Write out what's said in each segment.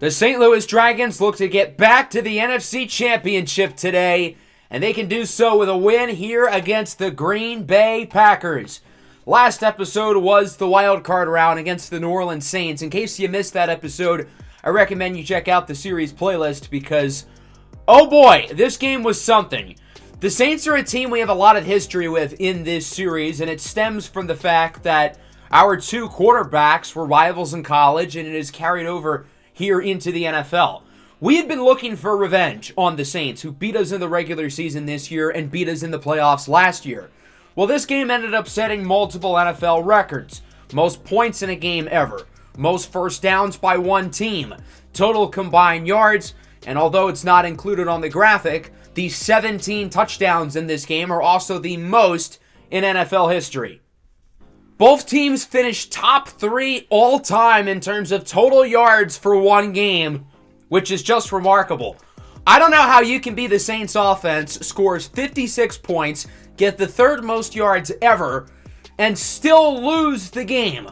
The St. Louis Dragons look to get back to the NFC Championship today, and they can do so with a win here against the Green Bay Packers. Last episode was the wild card round against the New Orleans Saints. In case you missed that episode, I recommend you check out the series playlist because, oh boy, this game was something. The Saints are a team we have a lot of history with in this series, and it stems from the fact that our two quarterbacks were rivals in college, and it is carried over here into the NFL. We had been looking for revenge on the Saints, who beat us in the regular season this year and beat us in the playoffs last year. Well, this game ended up setting multiple NFL records. Most points in a game ever. Most first downs by one team. Total combined yards. And although it's not included on the graphic, the 17 touchdowns in this game are also the most in NFL history. Both teams finished top 3 all-time in terms of total yards for one game, which is just remarkable. I don't know how you can be the Saints offense, scores 56 points, get the third most yards ever, and still lose the game.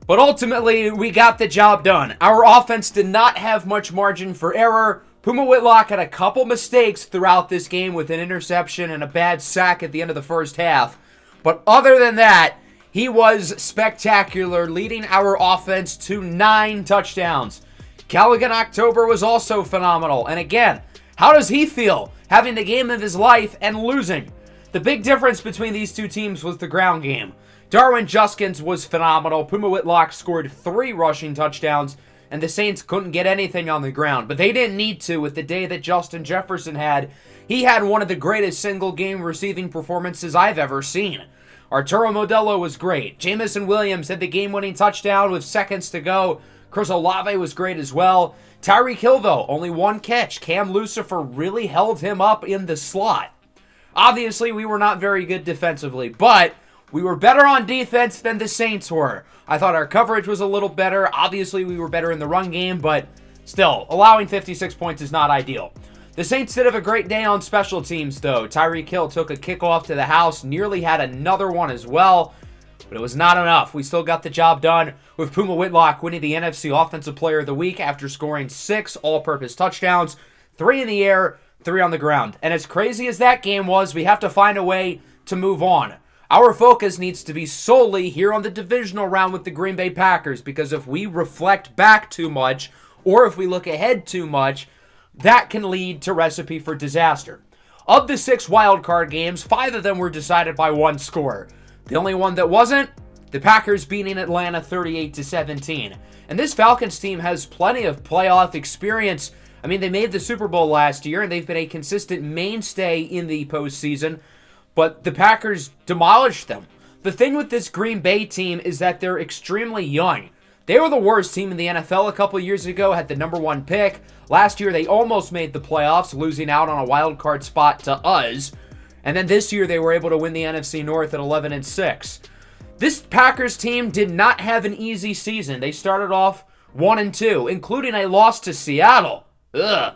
But ultimately, we got the job done. Our offense did not have much margin for error. Puma Whitlock had a couple mistakes throughout this game with an interception and a bad sack at the end of the first half. But other than that, he was spectacular, leading our offense to 9 touchdowns. Callaghan October was also phenomenal. And again, how does he feel having the game of his life and losing? The big difference between these two teams was the ground game. Darwin Juskins was phenomenal. Puma Whitlock scored 3 rushing touchdowns, and the Saints couldn't get anything on the ground. But they didn't need to with the day that Justin Jefferson had. He had one of the greatest single-game receiving performances I've ever seen. Arturo Modelo was great. Jamison Williams had the game-winning touchdown with seconds to go. Chris Olave was great as well. Tyreek Hill, though, only 1 catch. Cam Lucifer really held him up in the slot. Obviously, we were not very good defensively, but we were better on defense than the Saints were. I thought our coverage was a little better. Obviously, we were better in the run game, but still, allowing 56 points is not ideal. The Saints did have a great day on special teams, though. Tyreek Hill took a kickoff to the house, nearly had another one as well, but it was not enough. We still got the job done with Puma Whitlock winning the NFC Offensive Player of the Week after scoring 6 all-purpose touchdowns, 3 in the air, 3 on the ground. And as crazy as that game was, we have to find a way to move on. Our focus needs to be solely here on the divisional round with the Green Bay Packers, because if we reflect back too much, or if we look ahead too much, that can lead to recipe for disaster. Of the 6 wildcard games, 5 of them were decided by 1 score. The only one that wasn't, the Packers beating Atlanta 38-17. And this Falcons team has plenty of playoff experience. I mean, they made the Super Bowl last year, and they've been a consistent mainstay in the postseason, but the Packers demolished them. The thing with this Green Bay team is that they're extremely young. They were the worst team in the NFL a couple years ago, had the number 1 pick. Last year, they almost made the playoffs, losing out on a wild card spot to us. And then this year, they were able to win the NFC North at 11-6. This Packers team did not have an easy season. They started off 1-2, including a loss to Seattle. Ugh.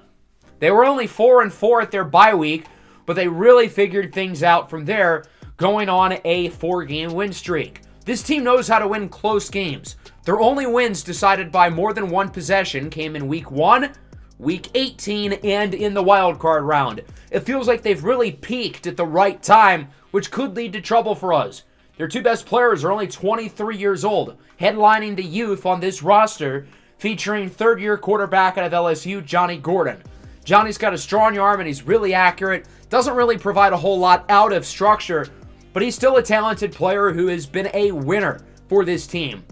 They were only 4-4 at their bye week, but they really figured things out from there, going on a 4-game win streak. This team knows how to win close games. Their only wins decided by more than 1 possession came in Week 1, Week 18, and in the wild card round. It feels like they've really peaked at the right time, which could lead to trouble for us. Their 2 best players are only 23 years old, headlining the youth on this roster, featuring third-year quarterback out of LSU, Johnny Gordon. Johnny's got a strong arm and he's really accurate, doesn't really provide a whole lot out of structure, but he's still a talented player who has been a winner for this team.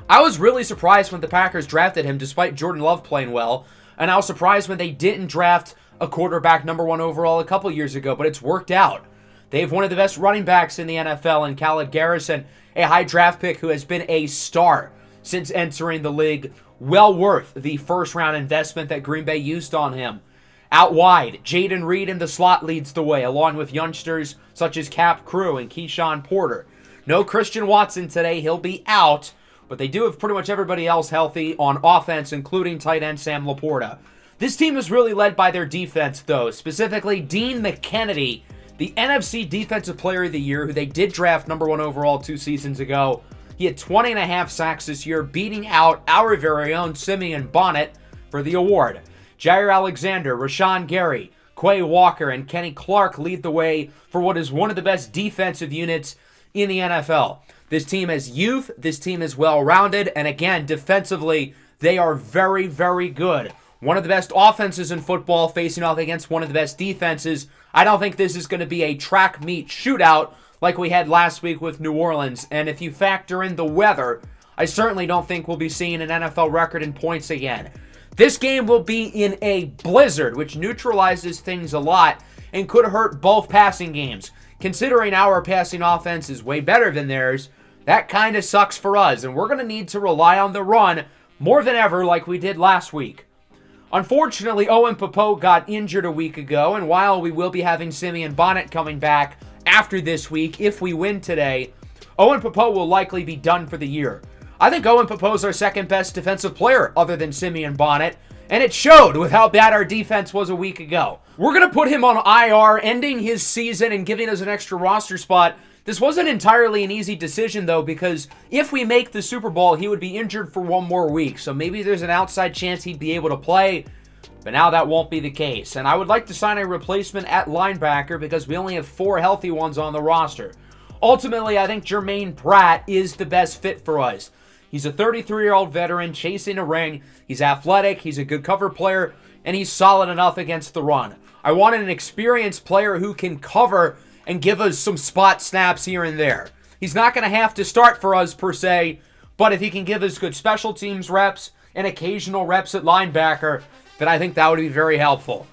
I was really surprised when the Packers drafted him despite Jordan Love playing well, and I was surprised when they didn't draft a quarterback number 1 overall a couple years ago, but it's worked out. They have one of the best running backs in the NFL in Khaled Garrison, a high draft pick who has been a star since entering the league. Well worth the first-round investment that Green Bay used on him. Out wide, Jaden Reed in the slot leads the way, along with youngsters such as Cap Crew and Keyshawn Porter. No Christian Watson today, he'll be out, but they do have pretty much everybody else healthy on offense, including tight end Sam Laporta. This team is really led by their defense, though, specifically Dean McKennedy, the NFC Defensive Player of the Year, who they did draft number 1 overall 2 seasons ago. He had 20.5 sacks this year, beating out our very own Simeon Bonnet, for the award. Jair Alexander, Rashawn Gary, Quay Walker, and Kenny Clark lead the way for what is one of the best defensive units in the NFL. This team has youth, this team is well-rounded, and again, defensively, they are very, very good. One of the best offenses in football facing off against one of the best defenses. I don't think this is going to be a track meet shootout like we had last week with New Orleans. And if you factor in the weather, I certainly don't think we'll be seeing an NFL record in points again. This game will be in a blizzard, which neutralizes things a lot and could hurt both passing games. Considering our passing offense is way better than theirs, that kind of sucks for us. And we're going to need to rely on the run more than ever like we did last week. Unfortunately, Owen Popo got injured a week ago, and while we will be having Simeon Bonnet coming back after this week, if we win today, Owen Popo will likely be done for the year. I think Owen Popo's our second best defensive player other than Simeon Bonnet, and it showed with how bad our defense was a week ago. We're going to put him on IR, ending his season and giving us an extra roster spot. This wasn't entirely an easy decision, though, because if we make the Super Bowl, he would be injured for one more week. So maybe there's an outside chance he'd be able to play, but now that won't be the case. And I would like to sign a replacement at linebacker because we only have 4 healthy ones on the roster. Ultimately, I think Jermaine Pratt is the best fit for us. He's a 33-year-old veteran chasing a ring. He's athletic, he's a good cover player, and he's solid enough against the run. I wanted an experienced player who can cover and give us some spot snaps here and there. He's not going to have to start for us per se, but if he can give us good special teams reps and occasional reps at linebacker, then I think that would be very helpful.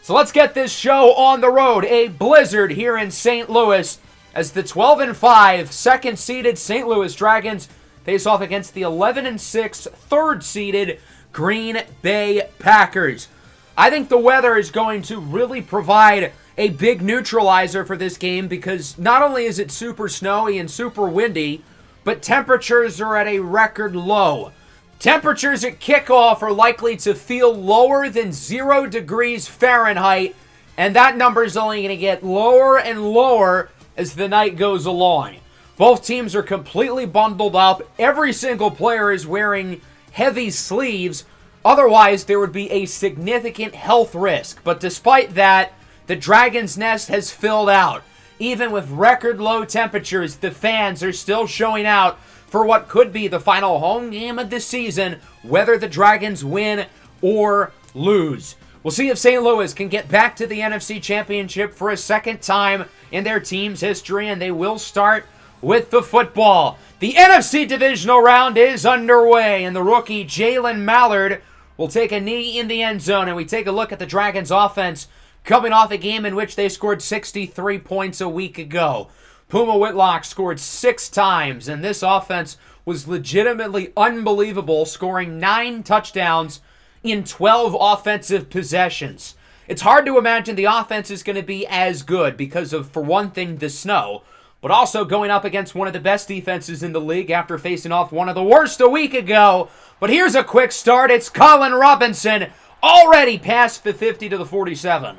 So let's get this show on the road. A blizzard here in St. Louis as the 12-5 second-seeded St. Louis Dragons face off against the 11-6 third-seeded Green Bay Packers. I think the weather is going to really provide a big neutralizer for this game because not only is it super snowy and super windy, but temperatures are at a record low. Temperatures at kickoff are likely to feel lower than 0 degrees Fahrenheit, and that number is only going to get lower and lower as the night goes along. Both teams are completely bundled up. Every single player is wearing heavy sleeves. Otherwise, there would be a significant health risk. But despite that, the Dragon's Nest has filled out. Even with record low temperatures, the fans are still showing out for what could be the final home game of the season, whether the Dragons win or lose. We'll see if St. Louis can get back to the NFC Championship for a second time in their team's history, and they will start with the football. The NFC Divisional round is underway, and the rookie Jalen Mallard will take a knee in the end zone, and we take a look at the Dragons' offense coming off a game in which they scored 63 points a week ago. Puma Whitlock scored 6 times, and this offense was legitimately unbelievable, scoring 9 touchdowns in 12 offensive possessions. It's hard to imagine the offense is going to be as good because of, for one thing, the snow, but also going up against one of the best defenses in the league after facing off one of the worst a week ago. But here's a quick start. It's Colin Robinson, already past the 50 to the 47.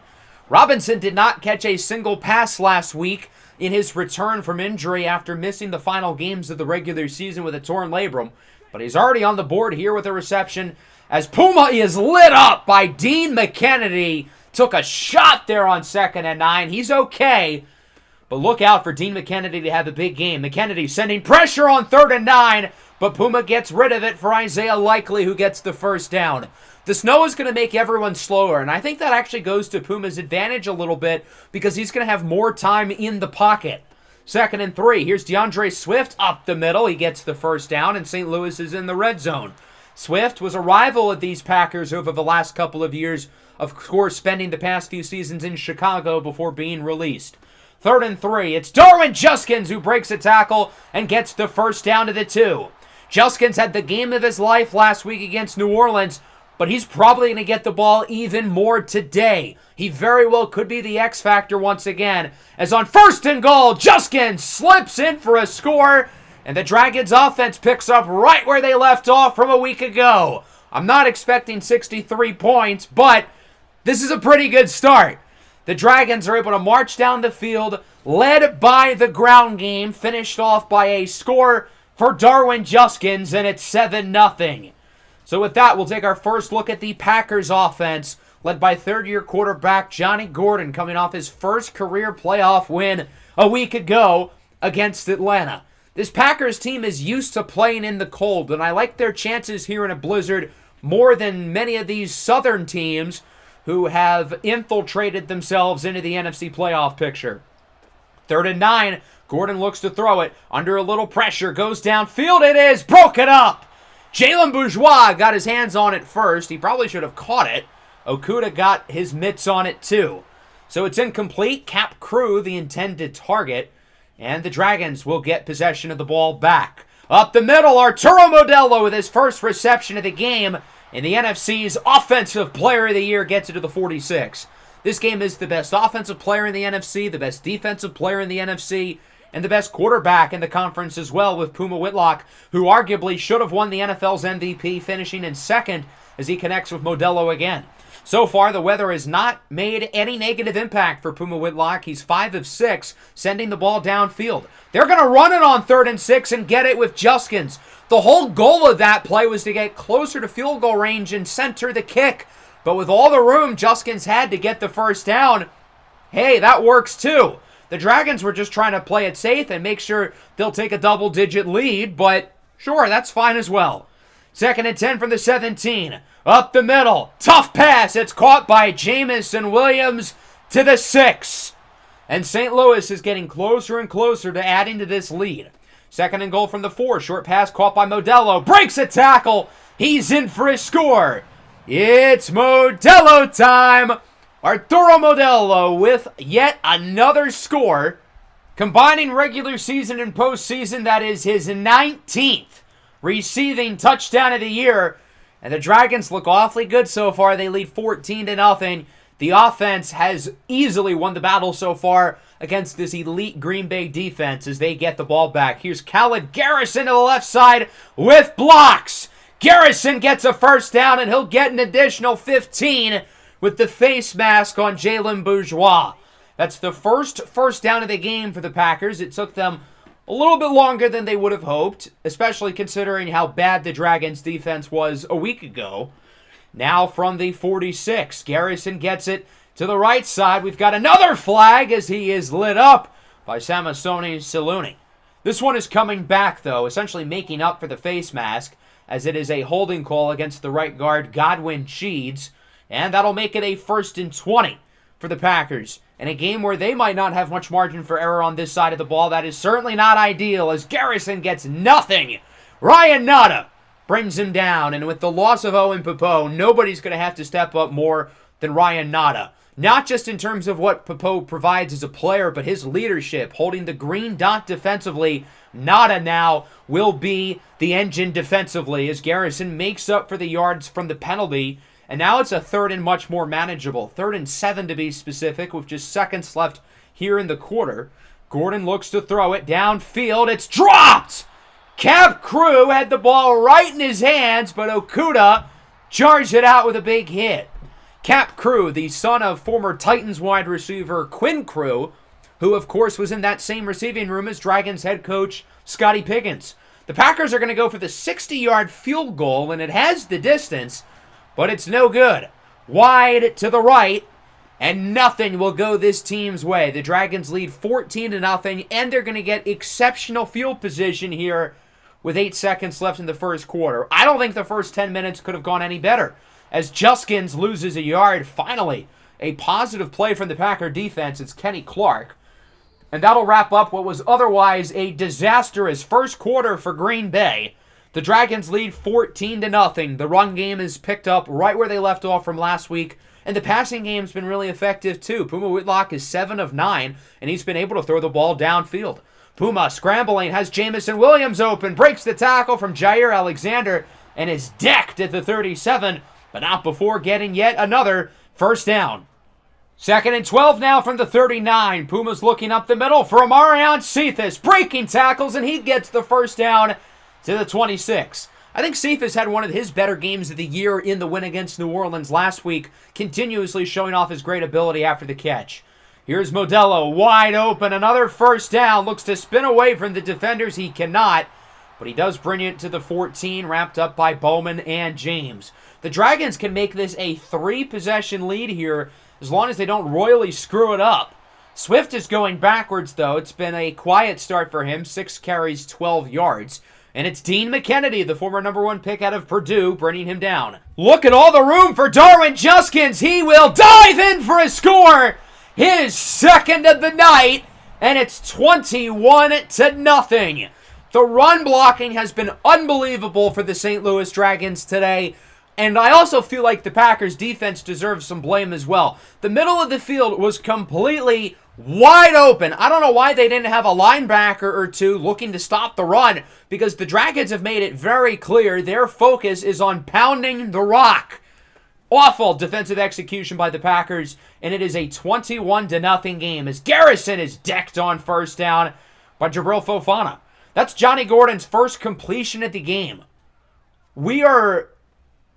Robinson did not catch a single pass last week in his return from injury after missing the final games of the regular season with a torn labrum, but he's already on the board here with a reception as Puma is lit up by Dean McKennedy. Took a shot there on 2nd and 9. He's okay, but look out for Dean McKennedy to have a big game. McKennedy sending pressure on 3rd and 9, but Puma gets rid of it for Isaiah Likely, who gets the first down. The snow is going to make everyone slower, and I think that actually goes to Puma's advantage a little bit because he's going to have more time in the pocket. 2nd and 3. Here's DeAndre Swift up the middle. He gets the first down, and St. Louis is in the red zone. Swift was a rival of these Packers over the last couple of years, of course spending the past few seasons in Chicago before being released. 3rd and 3. It's Darwin Juskins who breaks a tackle and gets the first down to the 2. Juskins had the game of his life last week against New Orleans, but he's probably going to get the ball even more today. He very well could be the X factor once again, as on 1st and goal, Juskins slips in for a score, and the Dragons' offense picks up right where they left off from a week ago. I'm not expecting 63 points, but this is a pretty good start. The Dragons are able to march down the field, led by the ground game, finished off by a score for Darwin Juskins, and it's 7-0. So with that, we'll take our first look at the Packers offense, led by third-year quarterback Johnny Gordon, coming off his first career playoff win a week ago against Atlanta. This Packers team is used to playing in the cold, and I like their chances here in a blizzard more than many of these southern teams who have infiltrated themselves into the NFC playoff picture. 3rd and 9, Gordon looks to throw it, under a little pressure, goes downfield, it is broken up! Jalen Bourgeois got his hands on it first, he probably should have caught it. Okudah got his mitts on it too. So it's incomplete, Cap Crew the intended target, and the Dragons will get possession of the ball back. Up the middle, Arturo Modelo with his first reception of the game, and the NFC's Offensive Player of the Year gets it to the 46. This game is the best offensive player in the NFC, the best defensive player in the NFC, and the best quarterback in the conference as well, with Puma Whitlock, who arguably should have won the NFL's MVP, finishing in second as he connects with Modelo again. So far, the weather has not made any negative impact for Puma Whitlock. He's 5 of 6, sending the ball downfield. They're going to run it on 3rd and 6 and get it with Juskins. The whole goal of that play was to get closer to field goal range and center the kick. But with all the room Juskins had to get the first down, hey, that works too. The Dragons were just trying to play it safe and make sure they'll take a double-digit lead, but sure, that's fine as well. 2nd and 10 from the 17. Up the middle. Tough pass. It's caught by Jamison Williams to the 6. And St. Louis is getting closer and closer to adding to this lead. 2nd and goal from the 4. Short pass caught by Modelo. Breaks a tackle. He's in for a score. It's Modelo time. Arturo Modelo with yet another score. Combining regular season and postseason, that is his 19th receiving touchdown of the year. And the Dragons look awfully good so far. They lead 14-0. The offense has easily won the battle so far against this elite Green Bay defense as they get the ball back. Here's Khaled Garrison to the left side with blocks. Garrison gets a first down, and he'll get an additional 15 with the face mask on Jalen Bourgeois. That's the first down of the game for the Packers. It took them a little bit longer than they would have hoped, especially considering how bad the Dragons' defense was a week ago. Now from the 46, Garrison gets it to the right side. We've got another flag as he is lit up by Samasoni Saluni. This one is coming back, though, essentially making up for the face mask, as it is a holding call against the right guard, Godwin Cheeds, and that'll make it a 1st and 20 for the Packers. In a game where they might not have much margin for error on this side of the ball, that is certainly not ideal as Garrison gets nothing. Ryan Nada brings him down, and with the loss of Owen Popo, nobody's going to have to step up more than Ryan Nada. Not just in terms of what Popo provides as a player, but his leadership, holding the green dot defensively. Nada now will be the engine defensively as Garrison makes up for the yards from the penalty. And now it's a 3rd and much more manageable. 3rd and 7 to be specific, with just seconds left here in the quarter. Gordon looks to throw it downfield. It's dropped! Cap Crew had the ball right in his hands, but Okudah charged it out with a big hit. Cap Crew, the son of former Titans wide receiver Quinn Crew, who of course was in that same receiving room as Dragons head coach Scotty Pickens. The Packers are going to go for the 60-yard field goal, and it has the distance, but it's no good. Wide to the right, and nothing will go this team's way. The Dragons lead 14-0, and they're going to get exceptional field position here with 8 seconds left in the first quarter. I don't think the first 10 minutes could have gone any better, as Juskins loses a yard. Finally, a positive play from the Packer defense. It's Kenny Clark. And that'll wrap up what was otherwise a disastrous first quarter for Green Bay. The Dragons lead 14-0. The run game is picked up right where they left off from last week, and the passing game's been really effective too. Puma Whitlock is 7 of 9, and he's been able to throw the ball downfield. Puma scrambling, has Jamison Williams open, breaks the tackle from Jair Alexander, and is decked at the 37, but not before getting yet another first down. 2nd and 12 now from the 39. Puma's looking up the middle for Amarion Cephas, breaking tackles, and he gets the first down to the 26. I think Cephas had one of his better games of the year in the win against New Orleans last week, continuously showing off his great ability after the catch. Here's Modelo, wide open, another first down, looks to spin away from the defenders, he cannot, but he does bring it to the 14, wrapped up by Bowman and James. The Dragons can make this a 3-possession lead here as long as they don't royally screw it up. Swift is going backwards, though. It's been a quiet start for him, 6 carries, 12 yards. And it's Dean McKennedy, the former number 1 pick out of Purdue, bringing him down. Look at all the room for Darwin Juskins. He will dive in for a score. His second of the night, and it's 21-0. The run blocking has been unbelievable for the St. Louis Dragons today. And I also feel like the Packers defense deserves some blame as well. The middle of the field was completely wide open. I don't know why they didn't have a linebacker or two looking to stop the run, because the Dragons have made it very clear their focus is on pounding the rock. Awful defensive execution by the Packers, and it is a 21-0 game as Garrison is decked on first down by Jabril Fofana. That's Johnny Gordon's first completion of the game. We are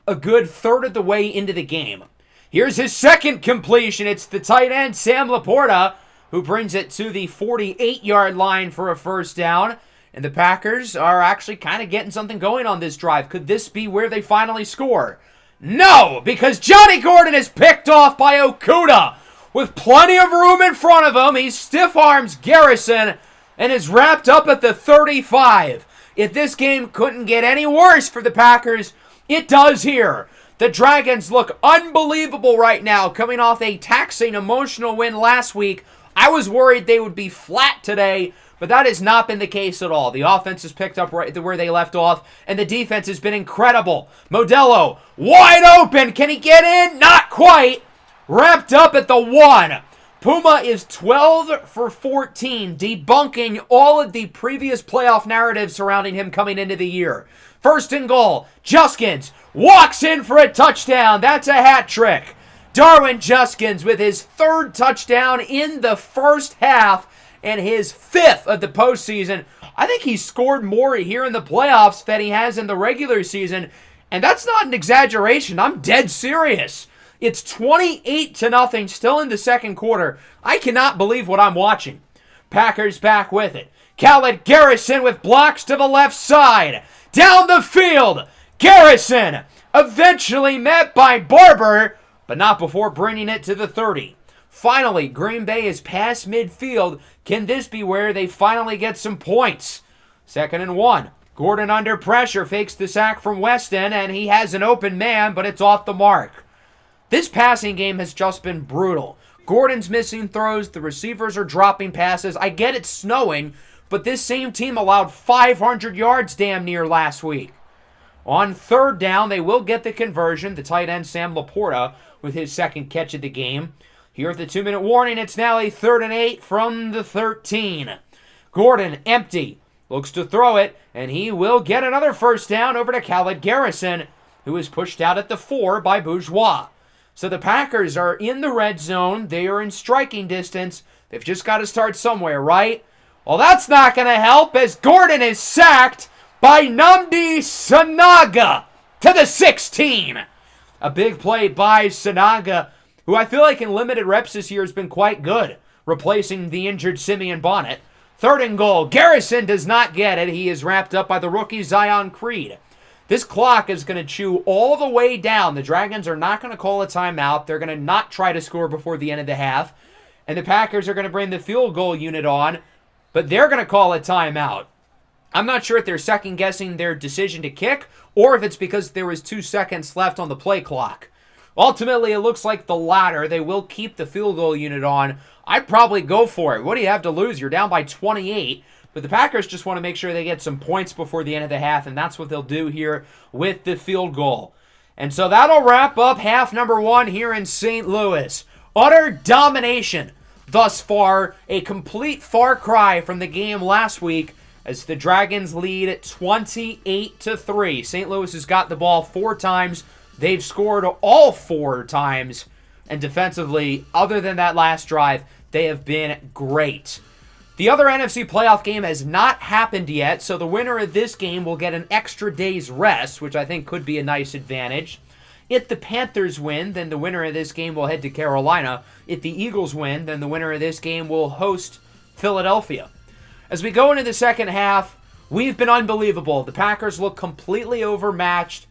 a good third of the way into the game. Here's his second completion. It's the tight end, Sam Laporta, who brings it to the 48-yard line for a first down. And the Packers are actually kind of getting something going on this drive. Could this be where they finally score? No, because Johnny Gordon is picked off by Okuda. With plenty of room in front of him, he stiff arms Garrison and is wrapped up at the 35. If this game couldn't get any worse for the Packers, it does here. The Dragons look unbelievable right now, coming off a taxing, emotional win last week. I was worried they would be flat today, but that has not been the case at all. The offense has picked up right where they left off, and the defense has been incredible. Modelo, wide open. Can he get in? Not quite. Wrapped up at the 1. Puma is 12 for 14, debunking all of the previous playoff narratives surrounding him coming into the year. First and goal, Juskins walks in for a touchdown. That's a hat trick. Darwin Juskins with his 3rd touchdown in the first half and his 5th of the postseason. I think he scored more here in the playoffs than he has in the regular season, and that's not an exaggeration. I'm dead serious. It's 28-0 still in the second quarter. I cannot believe what I'm watching. Packers back with it. Khaled Garrison with blocks to the left side. Down the field, Garrison eventually met by Barber, but not before bringing it to the 30. Finally, Green Bay is past midfield. Can this be where they finally get some points? 2nd and 1. Gordon under pressure, fakes the sack from Weston, and he has an open man, but it's off the mark. This passing game has just been brutal. Gordon's missing throws, the receivers are dropping passes. I get it's snowing, but this same team allowed 500 yards damn near last week. On 3rd down, they will get the conversion. The tight end, Sam Laporta, with his 2nd catch of the game. Here at the 2-minute warning, it's now a 3rd and 8 from the 13. Gordon, empty, looks to throw it, and he will get another first down over to Khaled Garrison, who is pushed out at the 4 by Bourgeois. So the Packers are in the red zone. They are in striking distance. They've just got to start somewhere, right? Well, that's not going to help as Gordon is sacked by Nnamdi Sanaga to the 16. A big play by Sanaga, who I feel like in limited reps this year has been quite good, replacing the injured Simeon Bonnet. 3rd and goal. Garrison does not get it. He is wrapped up by the rookie Zion Creed. This clock is going to chew all the way down. The Dragons are not going to call a timeout. They're going to not try to score before the end of the half. And the Packers are going to bring the field goal unit on, but they're going to call a timeout. I'm not sure if they're second-guessing their decision to kick or if it's because there was 2 seconds left on the play clock. Ultimately, it looks like the latter. They will keep the field goal unit on. I'd probably go for it. What do you have to lose? You're down by 28. But the Packers just want to make sure they get some points before the end of the half, and that's what they'll do here with the field goal. And so that'll wrap up half number 1 here in St. Louis. Utter domination thus far. A complete far cry from the game last week as the Dragons lead 28-3. St. Louis has got the ball 4 times. They've scored all 4 times. And defensively, other than that last drive, they have been great. The other NFC playoff game has not happened yet, so the winner of this game will get an extra day's rest, which I think could be a nice advantage. If the Panthers win, then the winner of this game will head to Carolina. If the Eagles win, then the winner of this game will host Philadelphia. As we go into the second half, We've been unbelievable. The Packers look completely overmatched,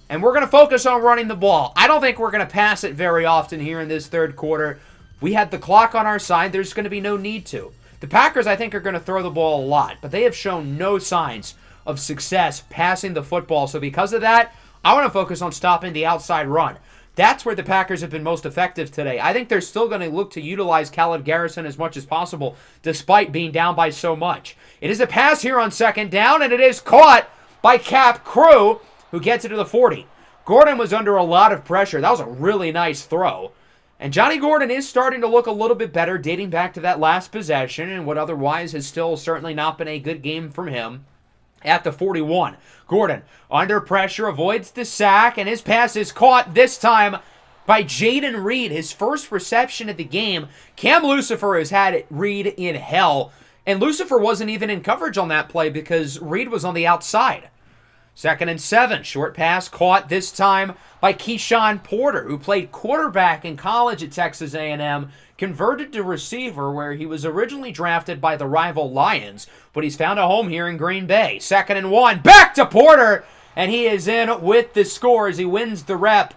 and we're going to focus on running the ball. I don't think we're going to pass it very often here in this third quarter. We had the clock on our side. There's going to be no need to. The Packers, I think, are going to throw the ball a lot, but they have shown no signs of success passing the football. So because of that, I want to focus on stopping the outside run. That's where the Packers have been most effective today. I think they're still going to look to utilize Khaled Garrison as much as possible, despite being down by so much. It is a pass here on second down, and it is caught by Cap Crew, who gets it to the 40. Gordon was under a lot of pressure. That was a really nice throw. And Johnny Gordon is starting to look a little bit better, dating back to that last possession, and what otherwise has still certainly not been a good game from him. At the 41, Gordon, under pressure, avoids the sack, and his pass is caught this time by Jaden Reed, his first reception of the game. Cam Lucifer has had Reed in hell, and Lucifer wasn't even in coverage on that play because Reed was on the outside. 2nd and 7, short pass caught this time by Keyshawn Porter, who played quarterback in college at Texas A&M, converted to receiver where he was originally drafted by the rival Lions, but he's found a home here in Green Bay. 2nd and 1, back to Porter, and he is in with the score as he wins the rep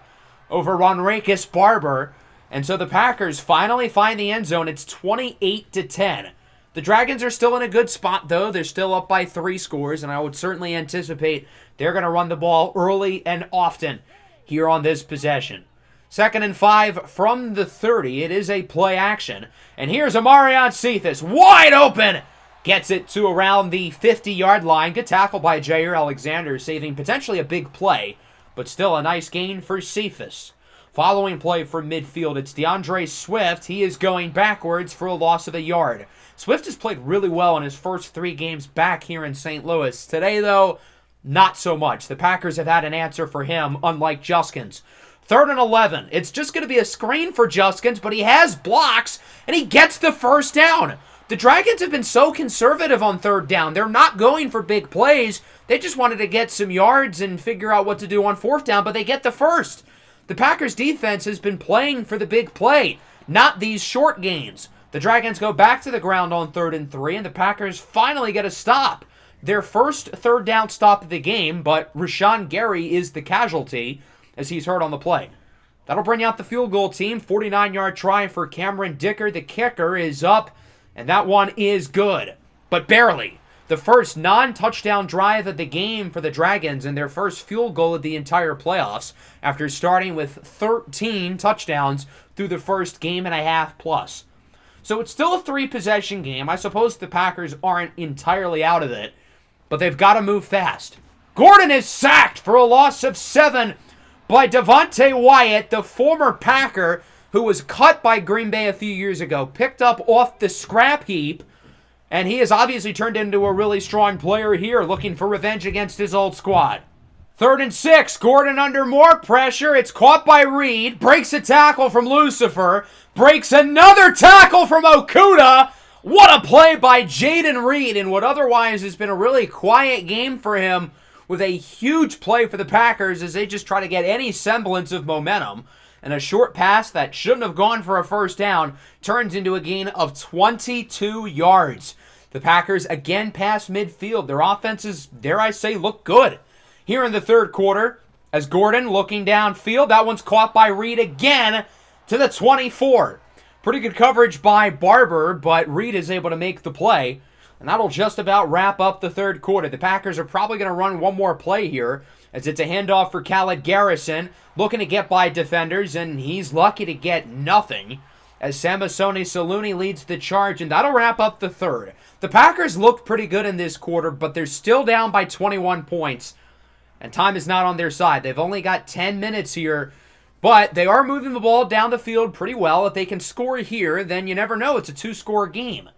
over Ronrakis Barber. And so the Packers finally find the end zone. It's 28-10. The Dragons are still in a good spot, though. They're still up by 3 scores, and I would certainly anticipate they're going to run the ball early and often here on this possession. 2nd and 5 from the 30. It is a play action. And here's Amarion Cephas, wide open. Gets it to around the 50-yard line. Good tackle by Jair Alexander, saving potentially a big play, but still a nice gain for Cephas. Following play from midfield, it's DeAndre Swift. He is going backwards for a loss of a yard. Swift has played really well in his first 3 games back here in St. Louis. Today, though, not so much. The Packers have had an answer for him, unlike Juskins. 3rd and 11. It's just going to be a screen for Juskins, but he has blocks, and he gets the first down. The Dragons have been so conservative on 3rd down. They're not going for big plays. They just wanted to get some yards and figure out what to do on 4th down, but they get the first. The Packers' defense has been playing for the big play, not these short gains. The Dragons go back to the ground on 3rd and 3, and the Packers finally get a stop. Their first 3rd down stop of the game, but Rashawn Gary is the casualty as he's hurt on the play. That'll bring out the field goal team. 49-yard try for Cameron Dicker. The kicker is up, and that one is good, but barely. The first non-touchdown drive of the game for the Dragons and their first field goal of the entire playoffs after starting with 13 touchdowns through the first game and a half plus. So it's still a 3-possession game. I suppose the Packers aren't entirely out of it, but they've got to move fast. Gordon is sacked for a loss of 7 by Devontae Wyatt, the former Packer who was cut by Green Bay a few years ago, picked up off the scrap heap, and he has obviously turned into a really strong player here, looking for revenge against his old squad. 3rd and 6, Gordon under more pressure. It's caught by Reed, breaks a tackle from Lucifer, breaks another tackle from Okuda. What a play by Jaden Reed in what otherwise has been a really quiet game for him, with a huge play for the Packers as they just try to get any semblance of momentum. And a short pass that shouldn't have gone for a first down turns into a gain of 22 yards. The Packers again pass midfield. Their offenses, dare I say, look good. Here in the 3rd quarter, as Gordon looking downfield, that one's caught by Reed again to the 24. Pretty good coverage by Barber, but Reed is able to make the play. And that'll just about wrap up the 3rd quarter. The Packers are probably going to run one more play here, as it's a handoff for Khaled Garrison, looking to get by defenders, and he's lucky to get nothing, as Samasoni Saluni leads the charge, and that'll wrap up the 3rd. The Packers looked pretty good in this quarter, but they're still down by 21 points, and time is not on their side. They've only got 10 minutes here, but they are moving the ball down the field pretty well. If they can score here, then you never know. It's a 2-score game.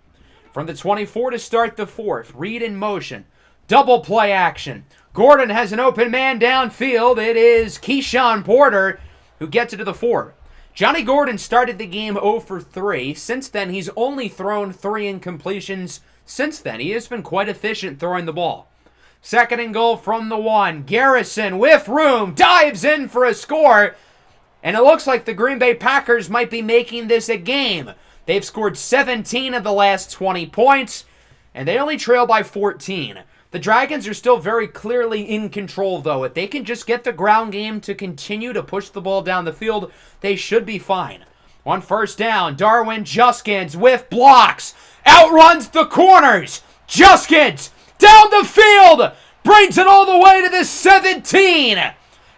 From the 24 to start the 4th, Reed in motion. Double play action. Gordon has an open man downfield. It is Keyshawn Porter who gets it to the 4. Johnny Gordon started the game 0 for 3. Since then, he's only thrown 3 incompletions. Since then, he has been quite efficient throwing the ball. 2nd and goal from the 1. Garrison with room dives in for a score. And it looks like the Green Bay Packers might be making this a game. They've scored 17 of the last 20 points, and they only trail by 14. The Dragons are still very clearly in control, though. If they can just get the ground game to continue to push the ball down the field, they should be fine. On first down, Darwin Juskins with blocks, outruns the corners. Juskins down the field, brings it all the way to the 17.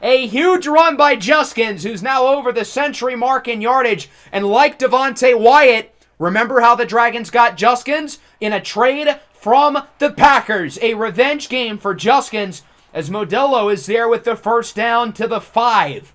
A huge run by Juskins, who's now over the century mark in yardage. And like Devontae Wyatt, remember how the Dragons got Juskins? In a trade from the Packers. A revenge game for Juskins as Modelo is there with the first down to the 5.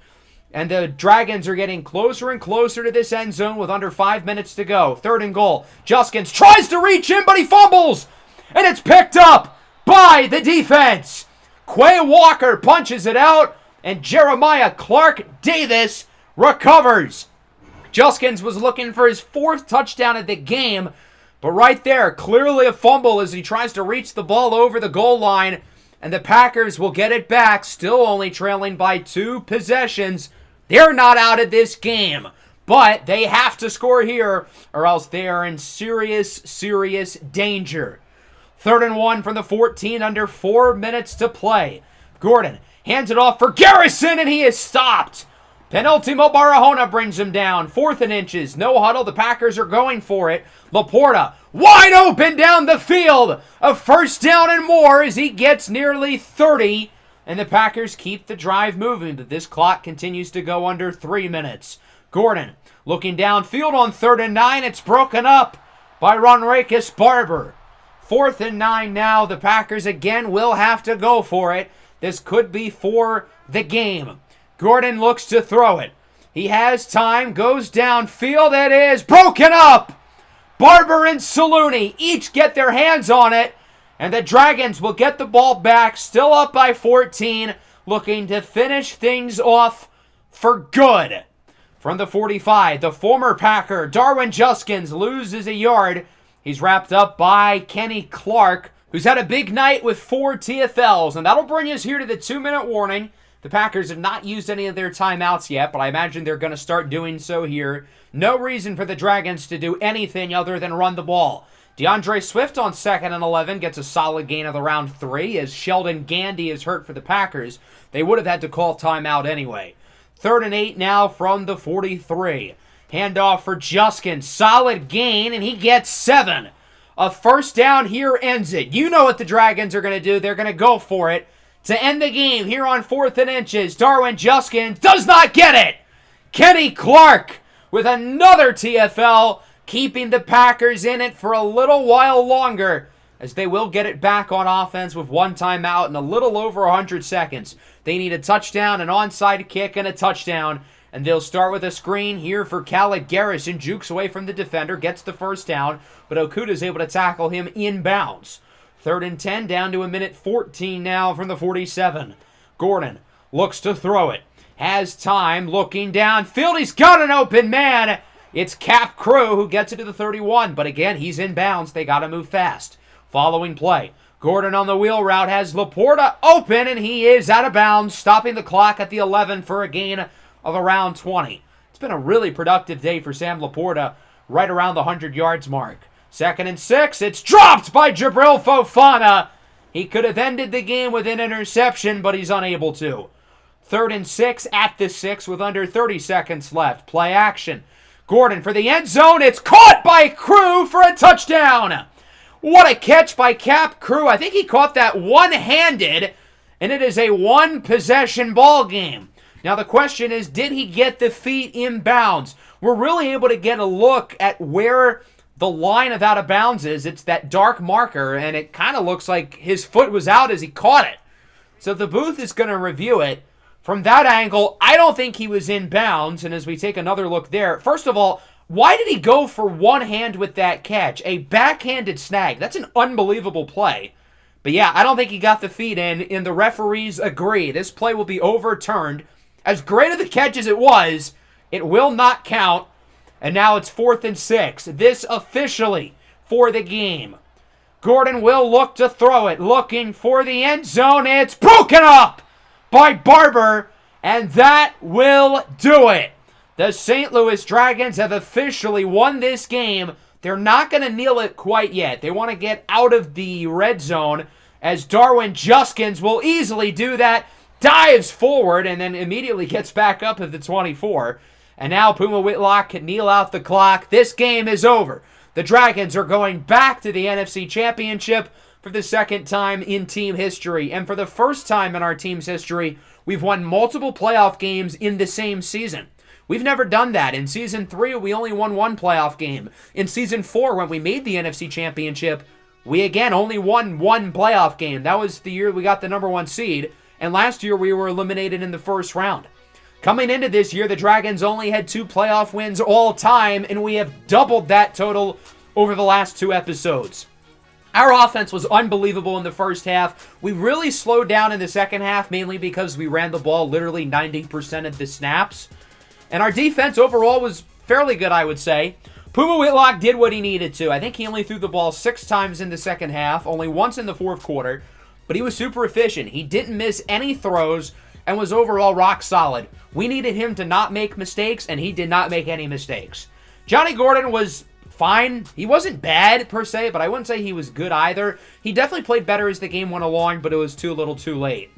And the Dragons are getting closer and closer to this end zone with under 5 minutes to go. 3rd and goal. Juskins tries to reach in, but he fumbles. And it's picked up by the defense. Quay Walker punches it out. And Jeremiah Clark-Davis recovers. Juskins was looking for his 4th touchdown of the game. But right there, clearly a fumble as he tries to reach the ball over the goal line. And the Packers will get it back, still only trailing by 2 possessions. They're not out of this game. But they have to score here or else they are in serious, serious danger. 3rd and 1 from the 14, under 4 minutes to play. Gordon hands it off for Garrison, and he is stopped. Penultimo Barahona brings him down. 4th and inches. No huddle. The Packers are going for it. Laporta wide open down the field. A first down and more as he gets nearly 30. And the Packers keep the drive moving, but this clock continues to go under 3 minutes. Gordon looking downfield on 3rd and 9. It's broken up by Ronrakis Barber. 4th and 9 now. The Packers again will have to go for it. This could be for the game. Gordon looks to throw it. He has time, goes downfield. It is broken up. Barber and Salooni each get their hands on it. And the Dragons will get the ball back, still up by 14, looking to finish things off for good. From the 45, the former Packer, Darwin Juskins, loses a yard. He's wrapped up by Kenny Clark, who's had a big night with 4 TFLs. And that'll bring us here to the 2-minute warning. The Packers have not used any of their timeouts yet, but I imagine they're going to start doing so here. No reason for the Dragons to do anything other than run the ball. DeAndre Swift on 2nd and 11 gets a solid gain of around 3 as Sheldon Gandy is hurt for the Packers. They would have had to call timeout anyway. 3rd and 8 now from the 43. Handoff for Juskins. Solid gain, and he gets 7. A first down here ends it. You know what the Dragons are going to do. They're going to go for it. To end the game here on 4th and inches, Darwin Juskins does not get it. Kenny Clark with another TFL, keeping the Packers in it for a little while longer as they will get it back on offense with 1 timeout in a little over 100 seconds. They need a touchdown, an onside kick, and a touchdown. And they'll start with a screen here for Khaled Garrison. Jukes away from the defender, gets the first down, but Okuda's able to tackle him inbounds. 3rd and 10, down to 1:14 now from the 47. Gordon looks to throw it. Has time, looking downfield. He's got an open man. It's Cap Crew who gets it to the 31, but again, he's inbounds. They got to move fast. Following play, Gordon on the wheel route has Laporta open, and he is out of bounds, stopping the clock at the 11 for a gain of around 20. It's been a really productive day for Sam Laporta, right around the 100 yards mark. 2nd and 6, it's dropped by Jabril Fofana. He could have ended the game with an interception, but he's unable to. 3rd and 6 at the 6 with under 30 seconds left. Play action. Gordon for the end zone. It's caught by Crew for a touchdown. What a catch by Cap Crew. I think he caught that one-handed, and it is a 1-possession ball game. Now the question is, did he get the feet inbounds? We're really able to get a look at where the line of out of bounds is. It's that dark marker, and it kind of looks like his foot was out as he caught it. So the booth is going to review it. From that angle, I don't think he was in bounds, and as we take another look there, first of all, why did he go for one hand with that catch? A backhanded snag. That's an unbelievable play. But yeah, I don't think he got the feet in, and the referees agree. This play will be overturned. As great of the catch as it was, it will not count. And now it's 4th and 6. This officially for the game. Gordon will look to throw it, looking for the end zone. It's broken up by Barber, and that will do it. The St. Louis Dragons have officially won this game. They're not going to kneel it quite yet. They want to get out of the red zone as Darwin Juskins will easily do that, dives forward, and then immediately gets back up at the 24. And now Puma Whitlock can kneel out the clock. This game is over. The Dragons are going back to the NFC Championship for the second time in team history. And for the first time in our team's history, we've won multiple playoff games in the same season. We've never done that. In Season 3, we only won one playoff game. In Season 4, when we made the NFC Championship, we again only won one playoff game. That was the year we got the number 1 seed. And last year, we were eliminated in the first round. Coming into this year, the Dragons only had 2 playoff wins all time, and we have doubled that total over the last 2 episodes. Our offense was unbelievable in the first half. We really slowed down in the second half, mainly because we ran the ball literally 90% of the snaps. And our defense overall was fairly good, I would say. Puma Whitlock did what he needed to. I think he only threw the ball 6 times in the second half, only once in the fourth quarter. But he was super efficient. He didn't miss any throws and was overall rock solid. We needed him to not make mistakes, and he did not make any mistakes. Johnny Gordon was fine. He wasn't bad, per se, but I wouldn't say he was good either. He definitely played better as the game went along, but it was too little too late.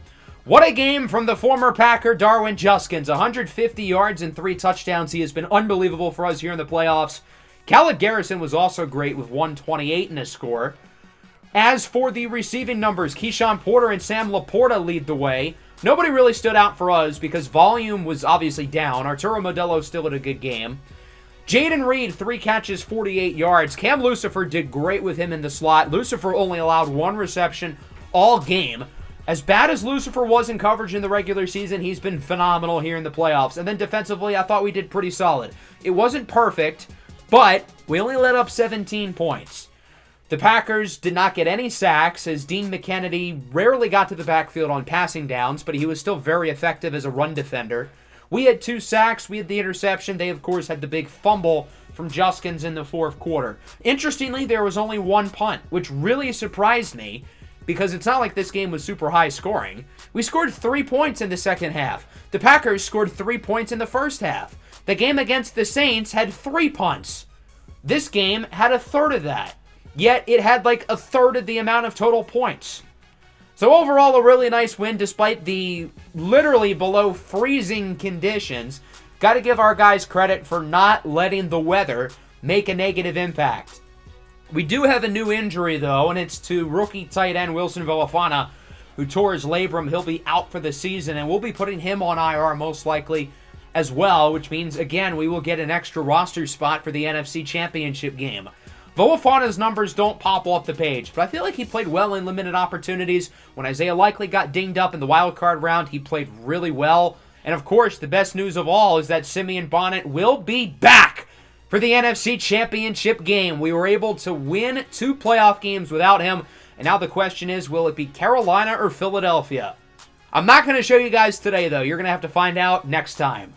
What a game from the former Packer, Darwin Juskins. 150 yards and 3 touchdowns. He has been unbelievable for us here in the playoffs. Khaled Garrison was also great with 128 in his score. As for the receiving numbers, Keyshawn Porter and Sam Laporta lead the way. Nobody really stood out for us because volume was obviously down. Arturo Modelo still had a good game. Jaden Reed, 3 catches, 48 yards. Cam Lucifer did great with him in the slot. Lucifer only allowed 1 reception all game. As bad as Lucifer was in coverage in the regular season, he's been phenomenal here in the playoffs. And then defensively, I thought we did pretty solid. It wasn't perfect, but we only let up 17 points. The Packers did not get any sacks, as Dean McKennedy rarely got to the backfield on passing downs, but he was still very effective as a run defender. We had 2 sacks, we had the interception. They, of course, had the big fumble from Juskins in the fourth quarter. Interestingly, there was only 1 punt, which really surprised me, because it's not like this game was super high scoring. We scored 3 points in the second half. The Packers scored 3 points in the first half. The game against the Saints had 3 punts. This game had a third of that. Yet it had like a third of the amount of total points. So overall, a really nice win despite the literally below freezing conditions. Got to give our guys credit for not letting the weather make a negative impact. We do have a new injury, though, and it's to rookie tight end Wilson Villafana, who tore his labrum. He'll be out for the season, and we'll be putting him on IR most likely as well, which means, again, we will get an extra roster spot for the NFC Championship game. Villafana's numbers don't pop off the page, but I feel like he played well in limited opportunities. When Isaiah Likely got dinged up in the wild card round, he played really well. And of course, the best news of all is that Simeon Bonnet will be back for the NFC Championship game. We were able to win 2 playoff games without him, and now the question is, will it be Carolina or Philadelphia? I'm not going to show you guys today, though. You're going to have to find out next time.